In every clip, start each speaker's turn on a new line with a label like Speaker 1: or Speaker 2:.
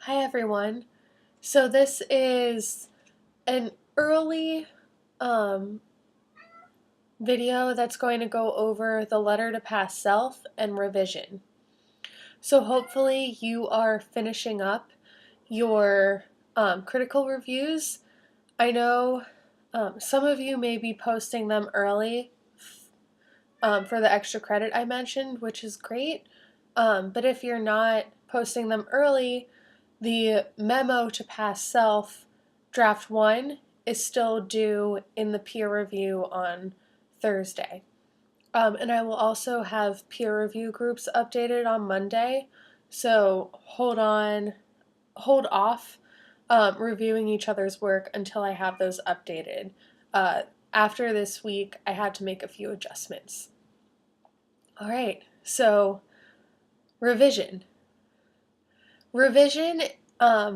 Speaker 1: Hi everyone. So this is an early um, video that's going to go over the letter to past self and revision. So hopefully you are finishing up your critical reviews. I know some of you may be posting them early for the extra credit I mentioned, which is great. But if you're not posting them early, the memo to past self, draft 1, is still due in the peer review on Thursday. And I will also have peer review groups updated on Monday, so hold off reviewing each other's work until I have those updated. After this week, I had to make a few adjustments. All right, so revision. Revision,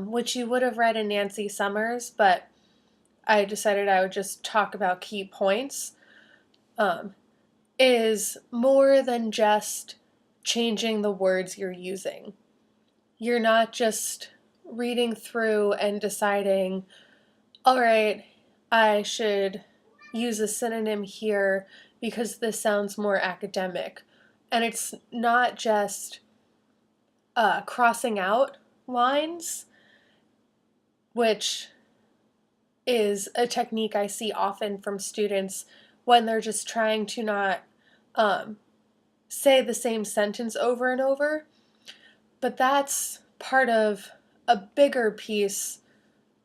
Speaker 1: which you would have read in Nancy Summers, but I decided I would just talk about key points, is more than just changing the words you're using. You're not just reading through and deciding, all right, I should use a synonym here because this sounds more academic. And it's not just crossing out lines, which is a technique I see often from students when they're just trying to not say the same sentence over and over. But that's part of a bigger piece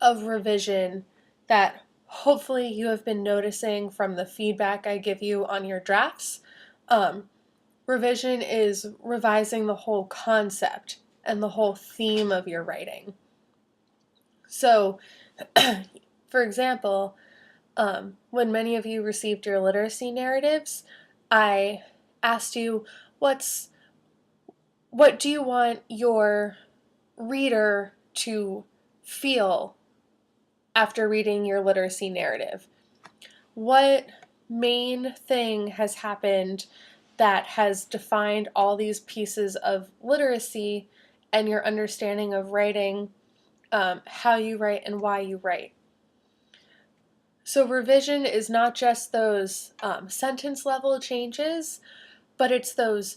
Speaker 1: of revision that hopefully you have been noticing from the feedback I give you on your drafts. Revision is revising the whole concept and the whole theme of your writing. So, for example, when many of you received your literacy narratives, I asked you, what do you want your reader to feel after reading your literacy narrative? What main thing has happened that has defined all these pieces of literacy and your understanding of writing, how you write and why you write? So revision is not just those sentence level changes, but it's those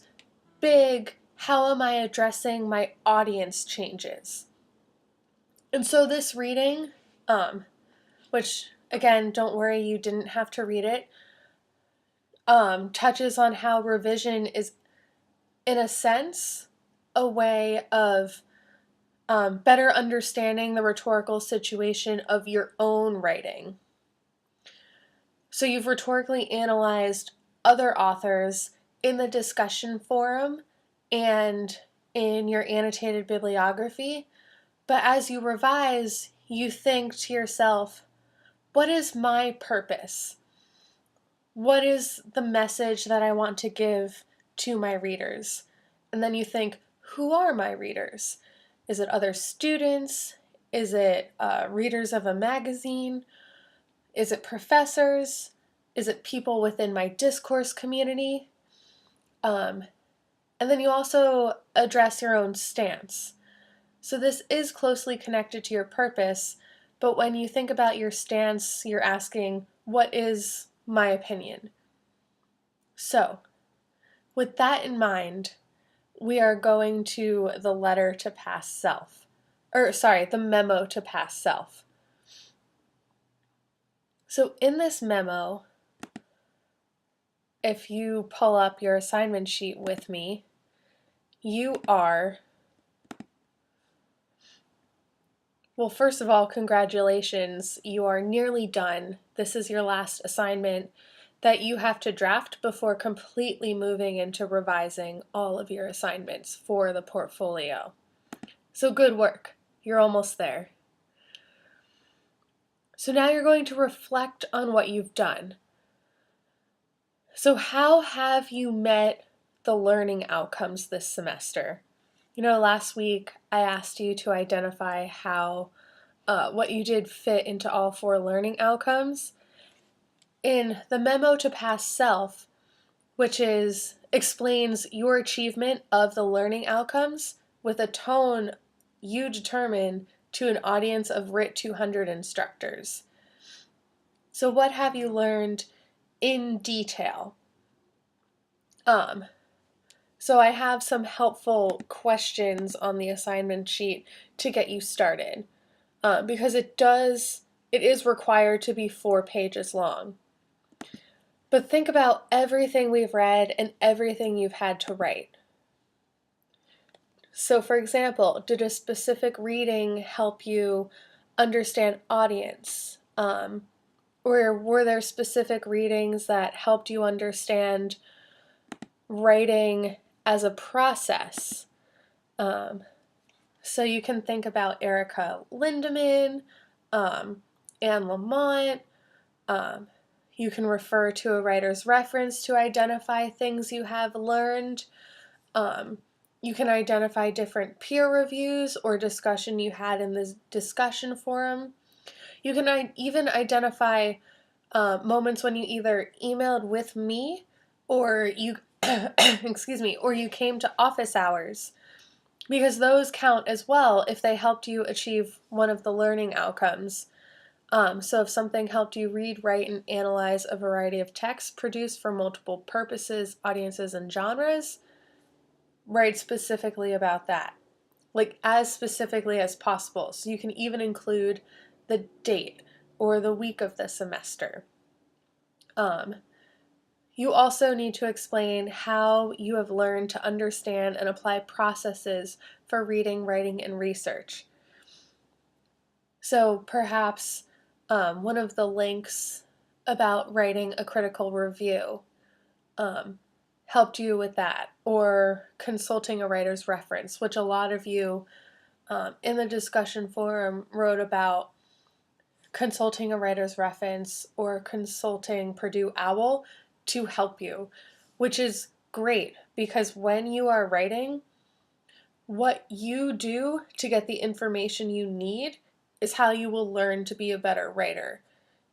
Speaker 1: big, how am I addressing my audience changes. And so this reading, which again, don't worry, you didn't have to read it, touches on how revision is, in a sense, a way of better understanding the rhetorical situation of your own writing. So you've rhetorically analyzed other authors in the discussion forum and in your annotated bibliography, but as you revise, you think to yourself, what is my purpose? What is the message that I want to give to my readers? And then you think, who are my readers? Is it other students? Is it readers of a magazine? Is it professors? Is it people within my discourse community? And then you also address your own stance. So this is closely connected to your purpose, but when you think about your stance, you're asking, what is my opinion? So, with that in mind, we are going to the letter to past self. The memo to past self. So in this memo, if you pull up your assignment sheet with me, you are, well, first of all, congratulations. You are nearly done. This is your last assignment that you have to draft before completely moving into revising all of your assignments for the portfolio. So good work. You're almost there. So now you're going to reflect on what you've done. So how have you met the learning outcomes this semester? You know, last week I asked you to identify how what you did fit into all 4 learning outcomes. In the memo to past self, which explains your achievement of the learning outcomes with a tone you determine to an audience of RIT 200 instructors. So what have you learned in detail? So I have some helpful questions on the assignment sheet to get you started, because it is required to be 4 pages long. But think about everything we've read and everything you've had to write. So for example, did a specific reading help you understand audience? Or were there specific readings that helped you understand writing as a process? So you can think about Erica Lindemann, Anne Lamott. You can refer to a writer's reference to identify things you have learned. You can identify different peer reviews or discussion you had in the discussion forum. You can even identify moments when you either emailed with me or you, excuse me, or you came to office hours, because those count as well if they helped you achieve one of the learning outcomes. So if something helped you read, write, and analyze a variety of texts produced for multiple purposes, audiences, and genres, write specifically about that, like as specifically as possible. So you can even include the date or the week of the semester. You also need to explain how you have learned to understand and apply processes for reading, writing, and research. So perhaps one of the links about writing a critical review helped you with that, or consulting a writer's reference, which a lot of you in the discussion forum wrote about consulting a writer's reference or consulting Purdue OWL to help you, which is great, because when you are writing, what you do to get the information you need is how you will learn to be a better writer,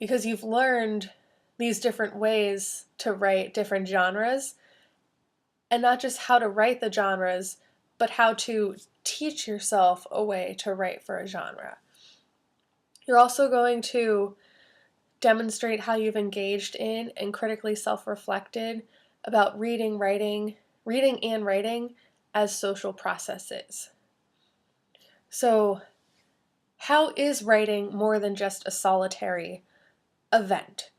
Speaker 1: because you've learned these different ways to write different genres, and not just how to write the genres, but how to teach yourself a way to write for a genre. You're also going to demonstrate how you've engaged in and critically self-reflected about reading and writing as social processes. So, how is writing more than just a solitary event?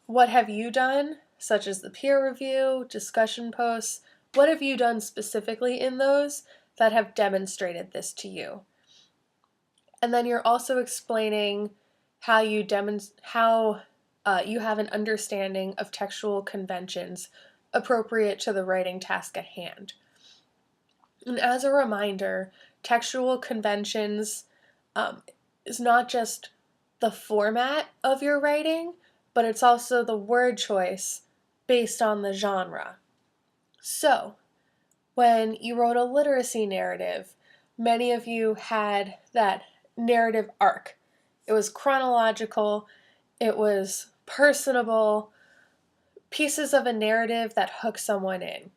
Speaker 1: What have you done, such as the peer review, discussion posts? What have you done specifically in those that have demonstrated this to you? And then you're also explaining how you have an understanding of textual conventions appropriate to the writing task at hand. And as a reminder, textual conventions is not just the format of your writing, but it's also the word choice based on the genre. So, when you wrote a literacy narrative, many of you had that narrative arc. It was chronological, it was personable, pieces of a narrative that hook someone in.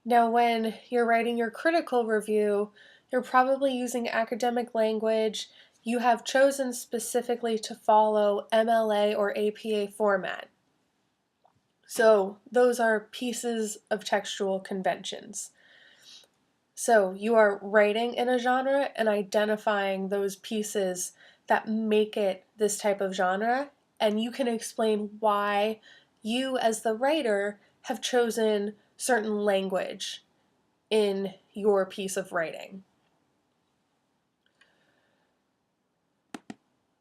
Speaker 1: Now, when you're writing your critical review, you're probably using academic language you have chosen specifically to follow MLA or APA format. So those are pieces of textual conventions. So you are writing in a genre and identifying those pieces that make it this type of genre, and you can explain why you as the writer have chosen certain language in your piece of writing.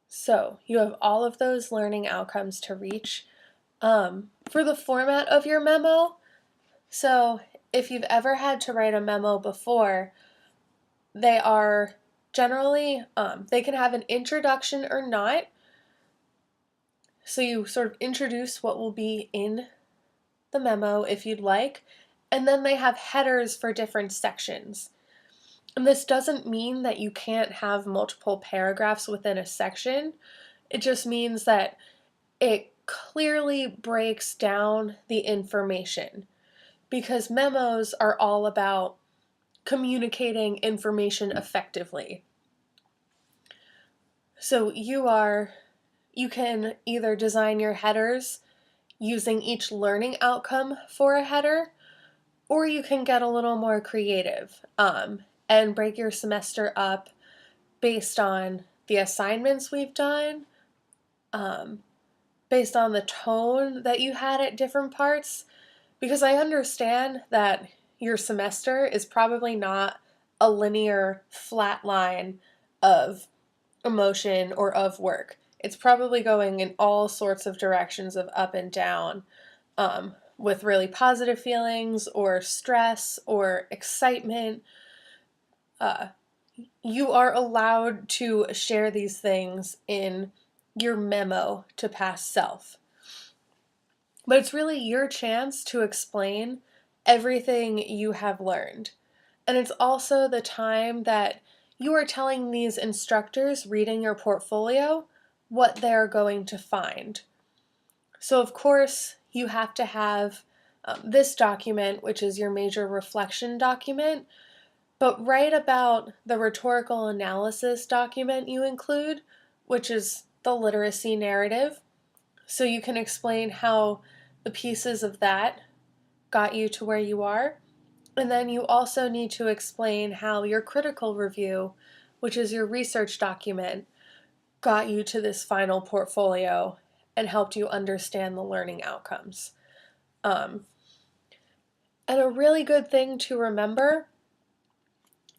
Speaker 1: So you have all of those learning outcomes to reach. For the format of your memo, so if you've ever had to write a memo before, they are generally, they can have an introduction or not. So you sort of introduce what will be in the memo if you'd like, and then they have headers for different sections. And this doesn't mean that you can't have multiple paragraphs within a section. It just means that it clearly breaks down the information, because memos are all about communicating information effectively. So you can either design your headers using each learning outcome for a header, or you can get a little more creative and break your semester up based on the assignments we've done, based on the tone that you had at different parts, because I understand that your semester is probably not a linear flat line of emotion or of work. It's probably going in all sorts of directions of up and down, with really positive feelings or stress or excitement. You are allowed to share these things in your memo to past self. But it's really your chance to explain everything you have learned. And it's also the time that you are telling these instructors reading your portfolio what they're going to find. So, of course, you have to have this document, which is your major reflection document, but write about the rhetorical analysis document you include, which is the literacy narrative. So you can explain how the pieces of that got you to where you are. And then you also need to explain how your critical review, which is your research document, got you to this final portfolio and helped you understand the learning outcomes. And a really good thing to remember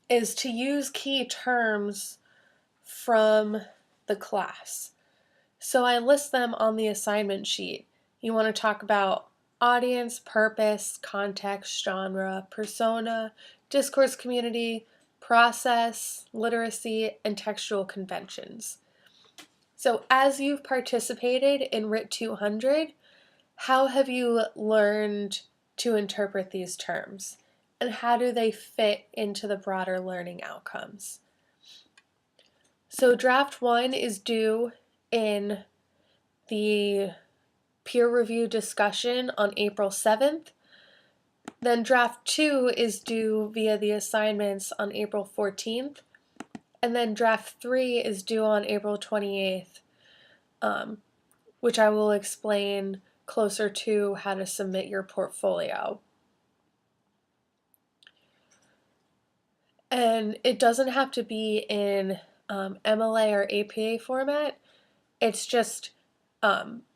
Speaker 1: is to use key terms from the class. So I list them on the assignment sheet. You want to talk about audience, purpose, context, genre, persona, discourse community, process, literacy, and textual conventions. So as you've participated in RIT 200, how have you learned to interpret these terms? And how do they fit into the broader learning outcomes? So draft 1 is due in the peer review discussion on April 7th. Then draft 2 is due via the assignments on April 14th. And then draft 3 is due on April 28th, which I will explain closer to how to submit your portfolio. And it doesn't have to be in MLA or APA format. It's just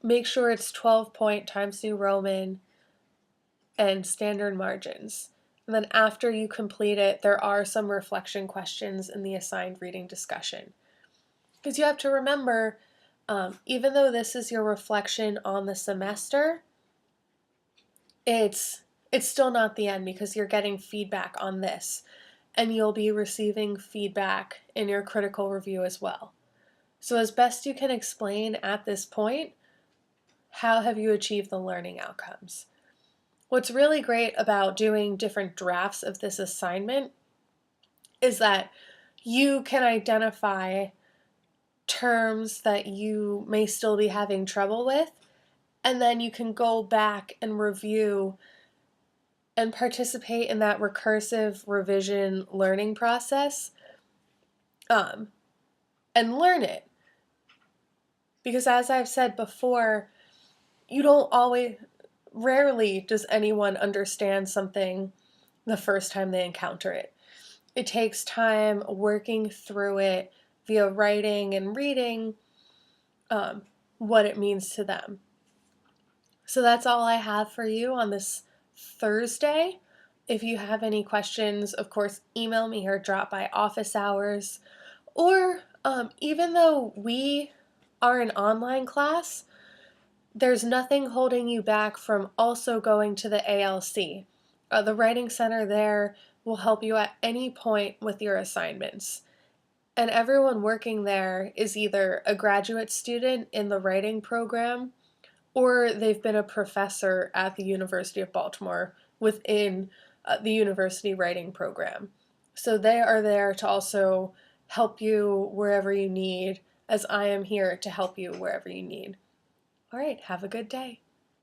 Speaker 1: make sure it's 12-point Times New Roman and standard margins. And then after you complete it, there are some reflection questions in the assigned reading discussion. Because you have to remember, even though this is your reflection on the semester, it's still not the end because you're getting feedback on this. And you'll be receiving feedback in your critical review as well. So as best you can explain at this point, how have you achieved the learning outcomes? What's really great about doing different drafts of this assignment is that you can identify terms that you may still be having trouble with, and then you can go back and review and participate in that recursive revision learning process and learn it. Because as I've said before, rarely does anyone understand something the first time they encounter it. It takes time working through it via writing and reading what it means to them. So that's all I have for you on this Thursday. If you have any questions, of course, email me or drop by office hours. Or even though we are an online class, there's nothing holding you back from also going to the ALC. The Writing Center there will help you at any point with your assignments. And everyone working there is either a graduate student in the writing program or they've been a professor at the University of Baltimore within the university writing program. So they are there to also help you wherever you need, as I am here to help you wherever you need. All right, have a good day.